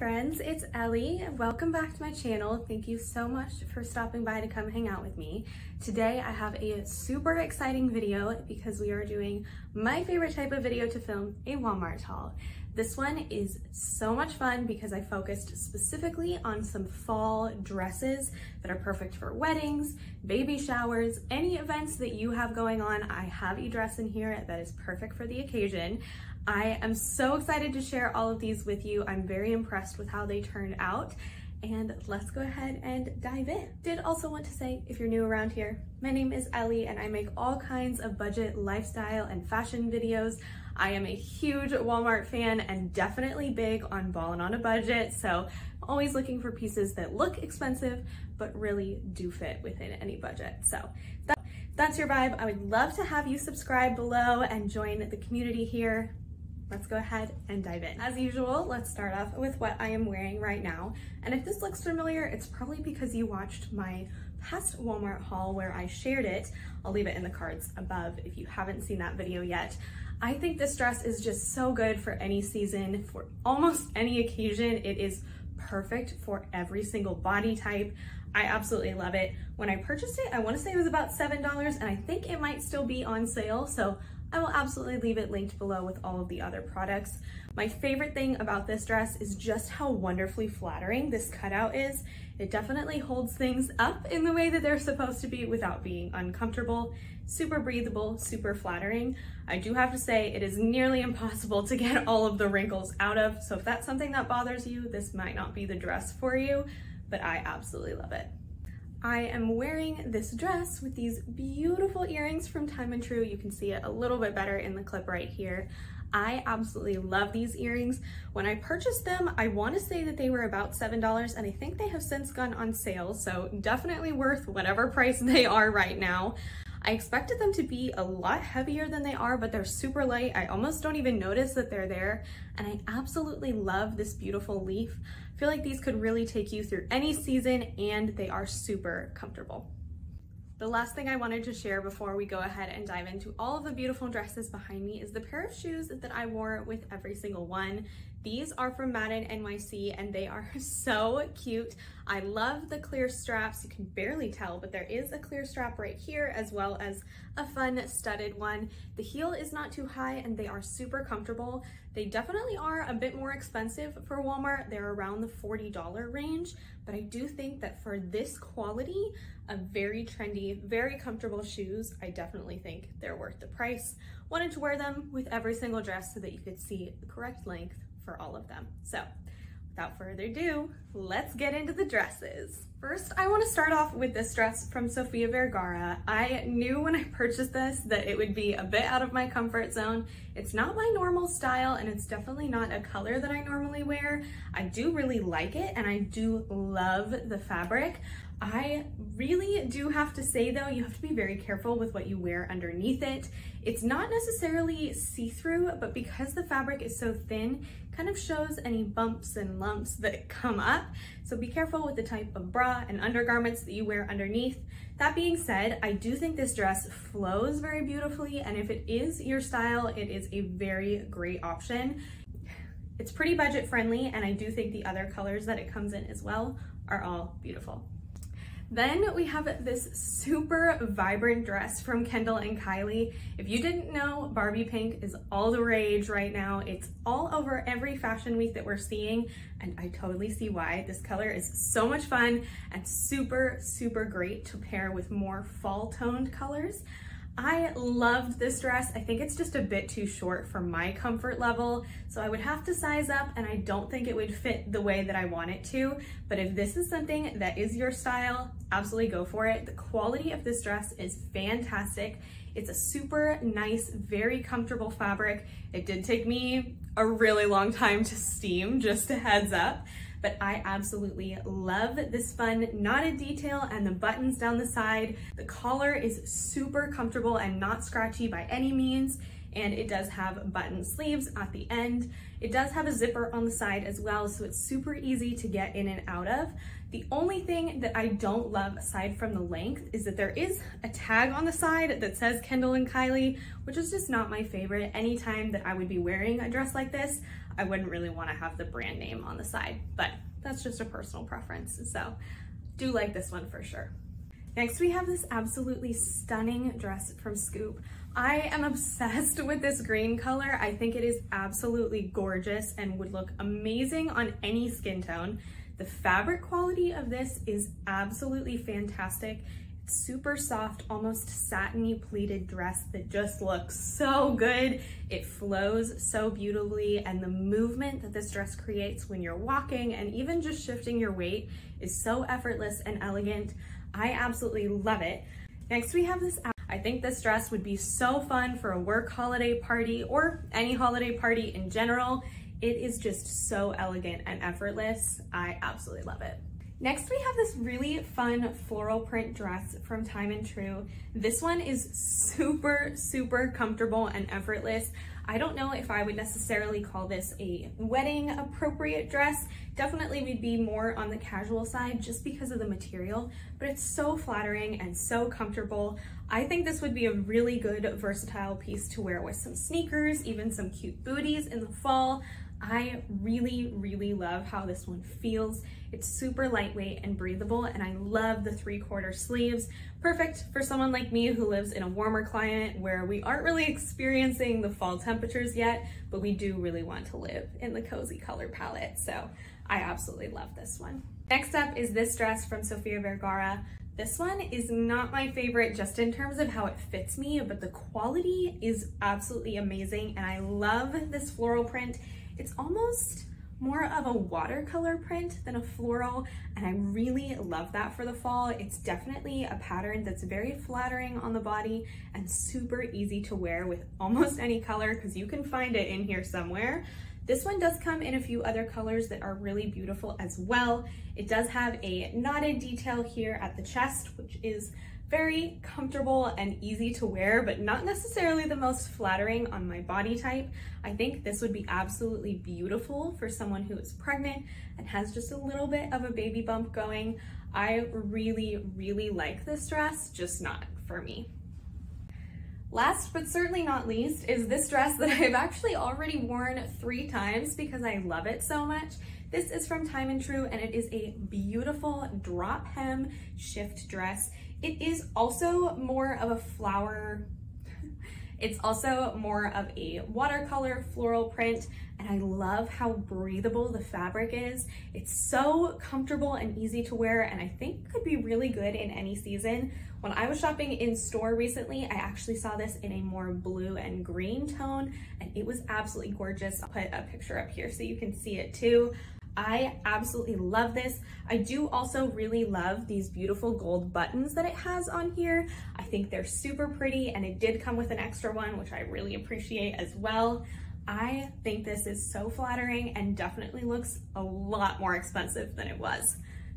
friends, it's Ellie. Welcome back to my channel. Thank you so much for stopping by to come hang out with me. Today I have a super exciting video because we are doing my favorite type of video to film, a Walmart haul. This one is so much fun because I focused specifically on some fall dresses that are perfect for weddings, baby showers, any events that you have going on. I have a dress in here that is perfect for the occasion. I am so excited to share all of these with you. I'm very impressed with how they turned out, and let's go ahead and dive in. Did also want to say, if you're new around here, my name is Ellie and I make all kinds of budget lifestyle and fashion videos. I am a huge Walmart fan and definitely big on balling on a budget, so I'm always looking for pieces that look expensive but really do fit within any budget. So if that's your vibe, I would love to have you subscribe below and join the community here. Let's go ahead and dive in. As usual, let's start off with what I am wearing right now. And if this looks familiar, it's probably because you watched my past Walmart haul where I shared it. I'll leave it in the cards above if you haven't seen that video yet. I think this dress is just so good for any season, for almost any occasion. It is perfect for every single body type. I absolutely love it. When I purchased it, I want to say it was about $7, and I think it might still be on sale, so I will absolutely leave it linked below with all of the other products. My favorite thing about this dress is just how wonderfully flattering this cutout is. It definitely holds things up in the way that they're supposed to be without being uncomfortable. Super breathable, super flattering. I do have to say it is nearly impossible to get all of the wrinkles out of, so if that's something that bothers you, this might not be the dress for you, but I absolutely love it. I am wearing this dress with these beautiful earrings from Time and True. You can see it a little bit better in the clip right here. I absolutely love these earrings. When I purchased them, I want to say that they were about $7, and I think they have since gone on sale, so definitely worth whatever price they are right now. I expected them to be a lot heavier than they are, but they're super light. I almost don't even notice that they're there, and I absolutely love this beautiful leaf. I feel like these could really take you through any season, and they are super comfortable. The last thing I wanted to share before we go ahead and dive into all of the beautiful dresses behind me is the pair of shoes that I wore with every single one. These are from Madden NYC and they are so cute. I love the clear straps. You can barely tell, but there is a clear strap right here as well as a fun studded one. The heel is not too high and they are super comfortable. They definitely are a bit more expensive for Walmart. They're around the $40 range, but I do think that for this quality of very trendy, very comfortable shoes, I definitely think they're worth the price. Wanted to wear them with every single dress so that you could see the correct length for all of them. So without further ado, let's get into the dresses. First, I want to start off with this dress from Sofia Vergara. I knew when I purchased this that it would be a bit out of my comfort zone. It's not my normal style and it's definitely not a color that I normally wear. I do really like it and I do love the fabric. I really do have to say though, you have to be very careful with what you wear underneath it. It's not necessarily see-through, but because the fabric is so thin, it kind of shows any bumps and lumps that come up. So be careful with the type of bra and undergarments that you wear underneath. That being said, I do think this dress flows very beautifully, and if it is your style, it is a very great option. It's pretty budget friendly, and I do think the other colors that it comes in as well are all beautiful. Then we have this super vibrant dress from Kendall and Kylie. If you didn't know, Barbie pink is all the rage right now. It's all over every fashion week that we're seeing, and I totally see why. This color is so much fun and super, super great to pair with more fall toned colors. I loved this dress. I think it's just a bit too short for my comfort level, so I would have to size up and I don't think it would fit the way that I want it to. But if this is something that is your style, absolutely go for it. The quality of this dress is fantastic. It's a super nice, very comfortable fabric. It did take me a really long time to steam, just a heads up. But I absolutely love this fun knotted detail and the buttons down the side. The collar is super comfortable and not scratchy by any means. and it does have button sleeves at the end. It does have a zipper on the side as well, so it's super easy to get in and out of. The only thing that I don't love aside from the length is that there is a tag on the side that says Kendall and Kylie, which is just not my favorite. Anytime that I would be wearing a dress like this, I wouldn't really want to have the brand name on the side, but that's just a personal preference. So do like this one for sure. Next, we have this absolutely stunning dress from Scoop. I am obsessed with this green color. I think it is absolutely gorgeous and would look amazing on any skin tone. The fabric quality of this is absolutely fantastic. It's super soft, almost satiny pleated dress that just looks so good. It flows so beautifully, and the movement that this dress creates when you're walking and even just shifting your weight is so effortless and elegant. I absolutely love it. Next, we have this. I think this dress would be so fun for a work holiday party or any holiday party in general. It is just so elegant and effortless. I absolutely love it. Next, we have this really fun floral print dress from Time and True. This one is super, super comfortable and effortless. I don't know if I would necessarily call this a wedding appropriate dress. Definitely would be more on the casual side just because of the material, but it's so flattering and so comfortable. I think this would be a really good versatile piece to wear with some sneakers, even some cute booties in the fall. I really, really love how this one feels. It's super lightweight and breathable, and I love the 3/4 sleeves. Perfect for someone like me who lives in a warmer climate where we aren't really experiencing the fall temperatures yet, but we do really want to live in the cozy color palette. So I absolutely love this one. Next up is this dress from Sofia Vergara. This one is not my favorite just in terms of how it fits me, but the quality is absolutely amazing, and I love this floral print. It's almost more of a watercolor print than a floral, and I really love that for the fall. It's definitely a pattern that's very flattering on the body and super easy to wear with almost any color because you can find it in here somewhere. This one does come in a few other colors that are really beautiful as well. It does have a knotted detail here at the chest, which is very comfortable and easy to wear, but not necessarily the most flattering on my body type. I think this would be absolutely beautiful for someone who is pregnant and has just a little bit of a baby bump going. I really, really like this dress, just not for me. Last but certainly not least is this dress that I've actually already worn 3 times because I love it so much. This is from Time and True, and it is a beautiful drop hem shift dress. It is also more of a flower, it's also more of a watercolor floral print, and I love how breathable the fabric is. It's so comfortable and easy to wear, and I think could be really good in any season. When I was shopping in store recently, I actually saw this in a more blue and green tone, and it was absolutely gorgeous. I'll put a picture up here so you can see it too. I absolutely love this. I do also really love these beautiful gold buttons that it has on here. I think they're super pretty, and it did come with an extra one, which I really appreciate as well. I think this is so flattering and definitely looks a lot more expensive than it was.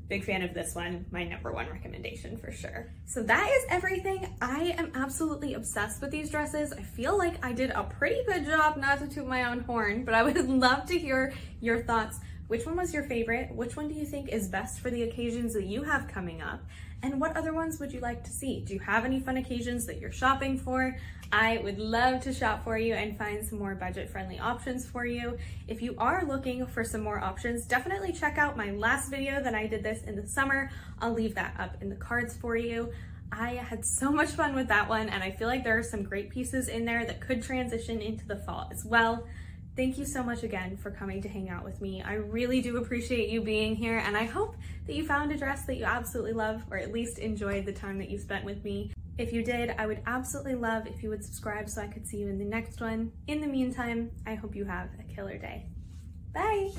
Big fan of this one, my #1 recommendation for sure. So that is everything. I am absolutely obsessed with these dresses. I feel like I did a pretty good job, not to toot my own horn, but I would love to hear your thoughts. Which one was your favorite? Which one do you think is best for the occasions that you have coming up? And what other ones would you like to see? Do you have any fun occasions that you're shopping for? I would love to shop for you and find some more budget-friendly options for you. If you are looking for some more options, definitely check out my last video that I did this in the summer. I'll leave that up in the cards for you. I had so much fun with that one, and I feel like there are some great pieces in there that could transition into the fall as well. Thank you so much again for coming to hang out with me. I really do appreciate you being here, and I hope that you found a dress that you absolutely love, or at least enjoyed the time that you spent with me. If you did, I would absolutely love if you would subscribe so I could see you in the next one. In the meantime, I hope you have a killer day. Bye!